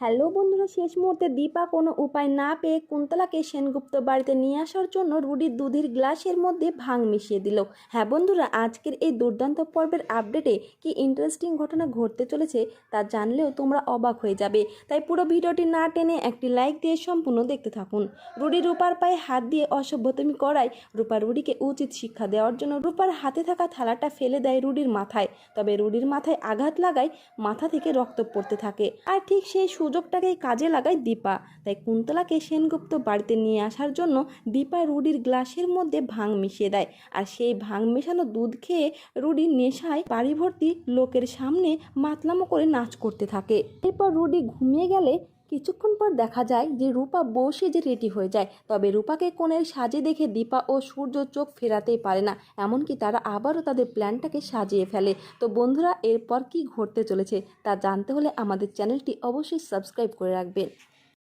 Hello বন্ধুরা, শেষ মুহূর্তে দীপা কোনো উপায় না পেয়ে কুন্তলাকে সেনগুপ্ত বাড়িতে নিয়ে আসার জন্য রুডির দুধের গ্লাসের মধ্যে ভাং মিশিয়ে দিল। হ্যাঁ বন্ধুরা, আজকের এই দুর্দান্ত পর্বের আপডেটে কি ইন্টারেস্টিং ঘটনা ঘটতে চলেছে তা জানলেও তোমরা অবাক হয়ে যাবে। তাই পুরো ভিডিওটি না টেনে একটি লাইক দিয়ে সম্পূর্ণ দেখতে থাকুন। রুডি রূপার পায়ে হাত দিয়ে অসভ্যতমি করায় রূপা রুডিকে উচিত শিক্ষা দেওয়ার জন্য রূপার হাতে থাকা থালাটা ফেলে দেয় রুডির মাথায়। তবে রুডির মাথায় আঘাত লাগায় মাথা থেকে রক্ত পড়তে থাকে। আর ঠিক সেই সুযোগটাকেই কাজে লাগায় দীপা। তাই কুন্তলাকে সেনগুপ্ত বাড়িতে নিয়ে আসার জন্য দীপা রুডির গ্লাসের মধ্যে ভাং মিশিয়ে দেয়। আর সেই ভাং মেশানো দুধ খেয়ে রুডির নেশায় বাড়ি ভর্তি লোকের সামনে মাতলামো করে নাচ করতে থাকে। এরপর রুডি ঘুমিয়ে গেলে কিছুক্ষণ পর দেখা যায় যে রূপা বসে যে রেডি হয়ে যায়। তবে রূপাকে কোণের সাজে দেখে দীপা ও সূর্য চোখ ফেরাতেই পারে না। এমনকি তারা আবারও তাদের প্ল্যানটাকে সাজিয়ে ফেলে। তো বন্ধুরা, এরপর কি ঘটতে চলেছে তা জানতে হলে আমাদের চ্যানেলটি অবশ্যই সাবস্ক্রাইব করে রাখবেন।